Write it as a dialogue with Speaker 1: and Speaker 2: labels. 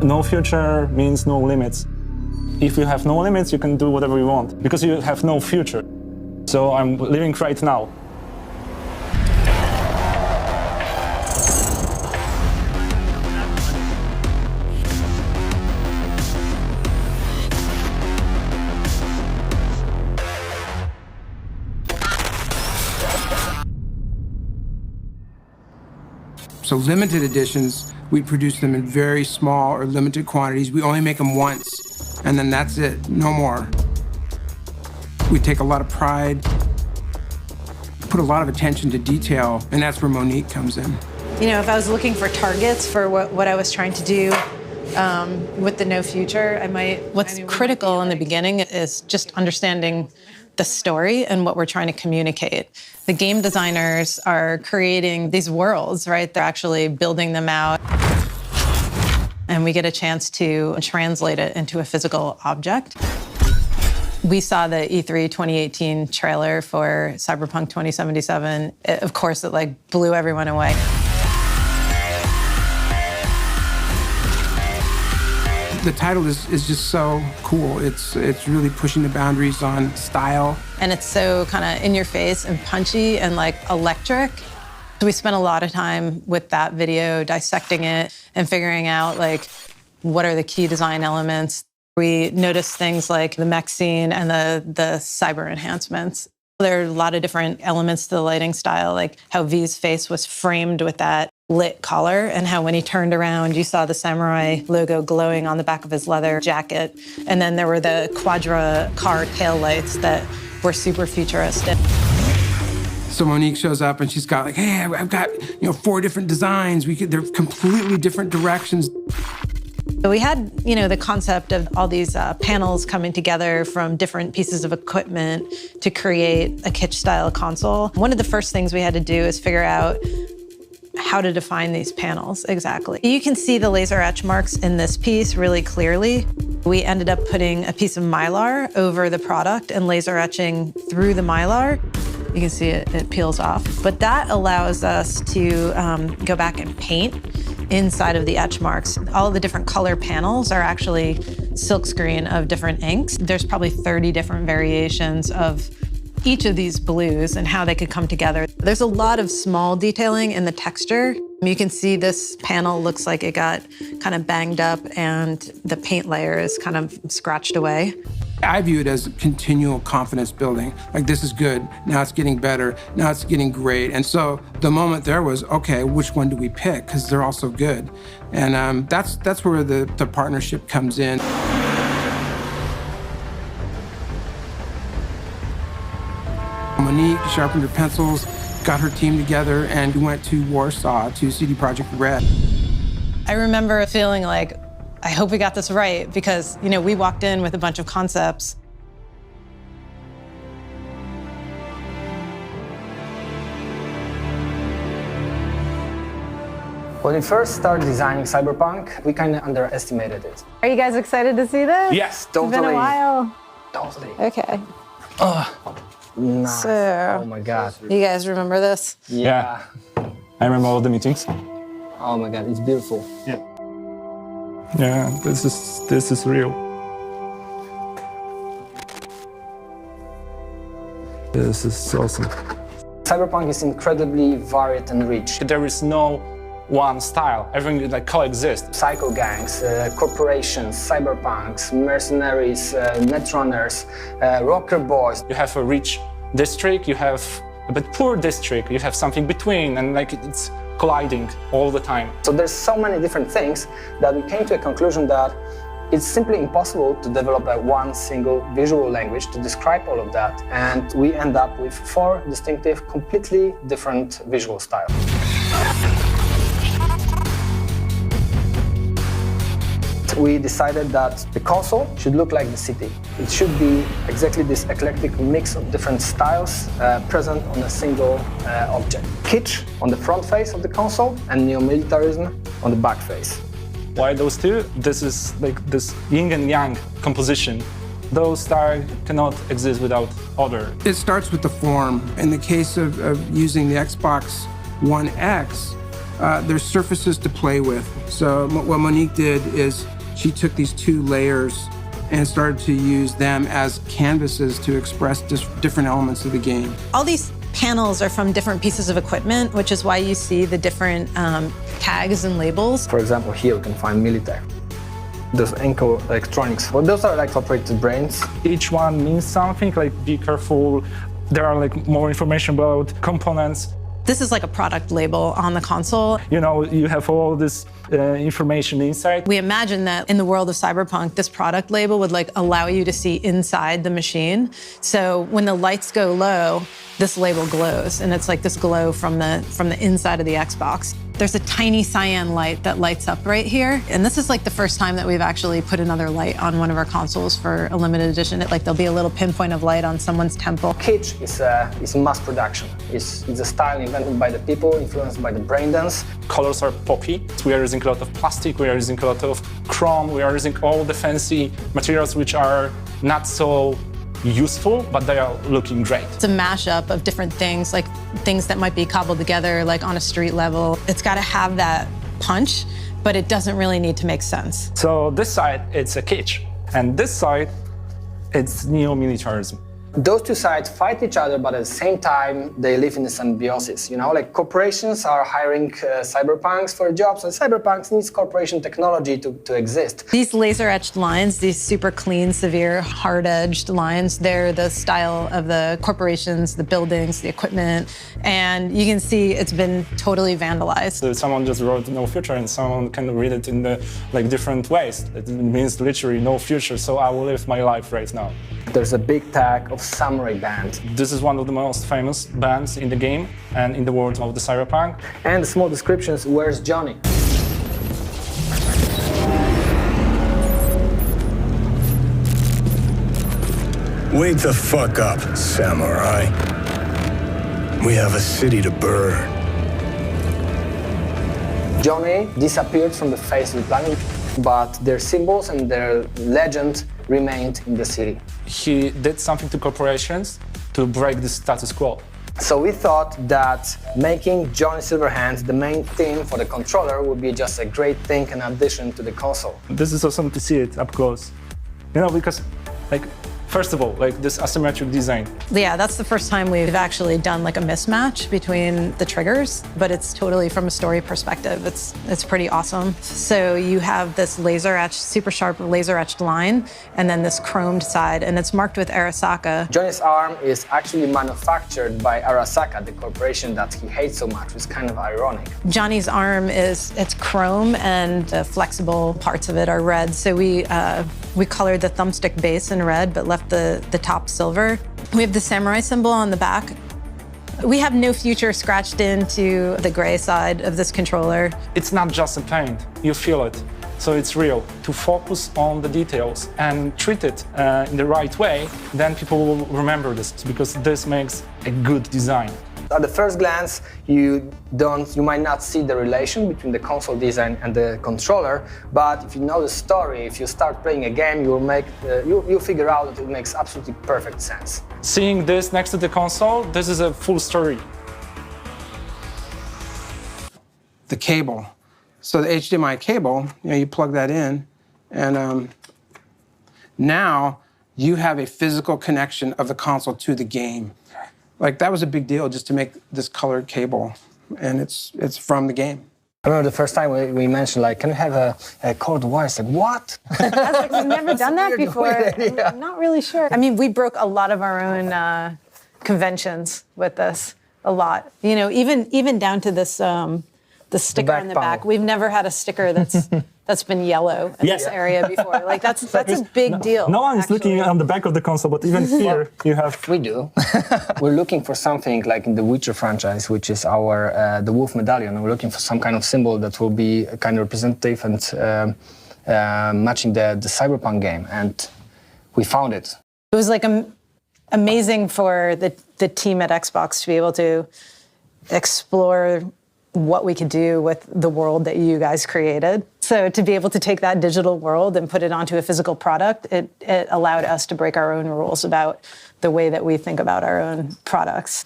Speaker 1: No future means no limits. If you have no limits, you can do whatever you want, because you have no future. So I'm living right now.
Speaker 2: So limited editions, we produce them in very small or limited quantities. We only make them once, and then that's it, no more. We take a lot of pride, put a lot of attention to detail, and that's where Monique comes in.
Speaker 3: You know, if I was looking for targets for what I was trying to do with the no future, I might... What's critical in the beginning is just understanding the story and what we're trying to communicate. The game designers are creating these worlds, right? They're actually building them out. And we get a chance to translate it into a physical object. We saw the E3 2018 trailer for Cyberpunk 2077. Of course, it like blew everyone away.
Speaker 2: The title is just so cool. It's really pushing the boundaries on style.
Speaker 3: And it's so kind of in your face and punchy and like electric. So we spent a lot of time with that video dissecting it and figuring out like what are the key design elements. We noticed things like the mech scene and the cyber enhancements. There are a lot of different elements to the lighting style, like how V's face was framed with that lit collar and how when he turned around, you saw the samurai logo glowing on the back of his leather jacket. And then there were the Quadra car taillights that were super futuristic.
Speaker 2: So Monique shows up and she's got like, hey, I've got 4 different designs. They're completely different directions.
Speaker 3: So we had, the concept of all these panels coming together from different pieces of equipment to create a kitsch-style console. One of the first things we had to do is figure out how to define these panels exactly. You can see the laser etch marks in this piece really clearly. We ended up putting a piece of Mylar over the product and laser etching through the Mylar. You can see it peels off. But that allows us to go back and paint inside of the etch marks. All of the different color panels are actually silkscreen of different inks. There's probably 30 different variations of each of these blues and how they could come together. There's a lot of small detailing in the texture. You can see this panel looks like it got kind of banged up and the paint layer is kind of scratched away.
Speaker 2: I view it as continual confidence building. Like, this is good, now it's getting better, now it's getting great. And so the moment there was, okay, which one do we pick? Because they're all so good. And that's where the partnership comes in. Monique sharpened her pencils, got her team together, and we went to Warsaw to CD Projekt Red.
Speaker 3: I remember feeling like, I hope we got this right, because we walked in with a bunch of concepts.
Speaker 4: When we first started designing Cyberpunk, we kind of underestimated it.
Speaker 3: Are you guys excited to see this?
Speaker 4: Yes, totally.
Speaker 3: It's been a while.
Speaker 4: Totally.
Speaker 3: Okay.
Speaker 4: Nice.
Speaker 3: So,
Speaker 4: oh my God.
Speaker 3: You guys remember this?
Speaker 1: Yeah. I remember all the meetings.
Speaker 4: Oh my God, it's beautiful.
Speaker 1: Yeah. Yeah, this is real. This is awesome.
Speaker 4: Cyberpunk is incredibly varied and rich.
Speaker 1: There is no one style. Everything like coexists.
Speaker 4: Psycho gangs, corporations, cyberpunks, mercenaries, netrunners, rocker boys.
Speaker 1: You have a rich district, you have a bit poor district, you have something between, and like it's colliding all the time.
Speaker 4: So there's so many different things that we came to a conclusion that it's simply impossible to develop one single visual language to describe all of that. And we end up with 4 distinctive, completely different visual styles. We decided that the console should look like the city. It should be exactly this eclectic mix of different styles present on a single object. Kitsch on the front face of the console and neo-militarism on the back face.
Speaker 1: Why those two? This is like this yin and yang composition. Those styles cannot exist without other.
Speaker 2: It starts with the form. In the case of using the Xbox One X, there's surfaces to play with. So what Monique did is she took these 2 layers and started to use them as canvases to express different elements of the game.
Speaker 3: All these panels are from different pieces of equipment, which is why you see the different tags and labels.
Speaker 4: For example, here we can find military. Those Enco electronics, well, those are like operated brains.
Speaker 1: Each one means something, like be careful. There are like more information about components.
Speaker 3: This is like a product label on the console.
Speaker 1: You know, you have all this information inside.
Speaker 3: We imagine that in the world of Cyberpunk, this product label would like allow you to see inside the machine. So when the lights go low, this label glows, and it's like this glow from the inside of the Xbox. There's a tiny cyan light that lights up right here, and this is like the first time that we've actually put another light on one of our consoles for a limited edition. There'll be a little pinpoint of light on someone's temple.
Speaker 4: Kitsch is mass production. It's a style invented by the people, influenced by the braindance.
Speaker 1: Colors are poppy. We are using a lot of plastic, we are using a lot of chrome, we are using all the fancy materials which are not so useful, but they are looking great.
Speaker 3: It's a mashup of different things, like things that might be cobbled together, like on a street level. It's got to have that punch, but it doesn't really need to make sense.
Speaker 1: So this side, it's a kitsch, and this side, it's neo-militarism.
Speaker 4: Those 2 sides fight each other, but at the same time, they live in a symbiosis. You know, like corporations are hiring cyberpunks for jobs, and cyberpunks needs corporation technology to exist.
Speaker 3: These laser-etched lines, these super clean, severe, hard-edged lines, they're the style of the corporations, the buildings, the equipment, and you can see it's been totally vandalized.
Speaker 1: So someone just wrote no future, and someone can read it in the different ways. It means literally no future, so I will live my life right now.
Speaker 4: There's a big tag of samurai band.
Speaker 1: This is one of the most famous bands in the game and in the world of the Cyberpunk.
Speaker 4: And the small descriptions, where's Johnny?
Speaker 5: Wake the fuck up, samurai. We have a city to burn.
Speaker 4: Johnny disappeared from the face of the planet, but their symbols and their legend remained in the city.
Speaker 1: He did something to corporations to break the status quo.
Speaker 4: So we thought that making Johnny Silverhand the main theme for the controller would be just a great thing in addition to the console.
Speaker 1: This is awesome to see it up close. You know, because first of all, this asymmetric design.
Speaker 3: Yeah, that's the first time we've actually done like a mismatch between the triggers, but it's totally from a story perspective. It's pretty awesome. So you have this laser-etched, super sharp laser-etched line, and then this chromed side, and it's marked with Arasaka.
Speaker 4: Johnny's arm is actually manufactured by Arasaka, the corporation that he hates so much, which is kind of ironic.
Speaker 3: Johnny's arm it's chrome, and the flexible parts of it are red. So we colored the thumbstick base in red, but left the top silver. We have the samurai symbol on the back. We have no future scratched into the gray side of this controller.
Speaker 1: It's not just a paint, you feel it. So it's real. To focus on the details and treat it in the right way, then people will remember this, because this makes a good design.
Speaker 4: At the first glance, you might not see the relation between the console design and the controller, but if you know the story, if you start playing a game, you'll figure out that it makes absolutely perfect sense.
Speaker 1: Seeing this next to the console, this is a full story.
Speaker 2: The cable. So the HDMI cable, you plug that in, and now you have a physical connection of the console to the game. That was a big deal just to make this colored cable, and it's from the game.
Speaker 4: I remember the first time we mentioned, can we have a colored wire? It's what?
Speaker 3: I was like, we've never done that before.
Speaker 4: Yeah.
Speaker 3: I'm not really sure. I mean, we broke a lot of our own conventions with this, a lot. Even down to this, the sticker on the back. We've never had a sticker that's been yellow in this area before. That's a big deal.
Speaker 1: No one is looking on the back of the console, but even here you have.
Speaker 4: We do. We're looking for something like in the Witcher franchise, which is our the Wolf Medallion. We're looking for some kind of symbol that will be kind of representative and matching the Cyberpunk game, and we found it.
Speaker 3: It was amazing for the team at Xbox to be able to explore what we could do with the world that you guys created. So to be able to take that digital world and put it onto a physical product, it allowed us to break our own rules about the way that we think about our own products.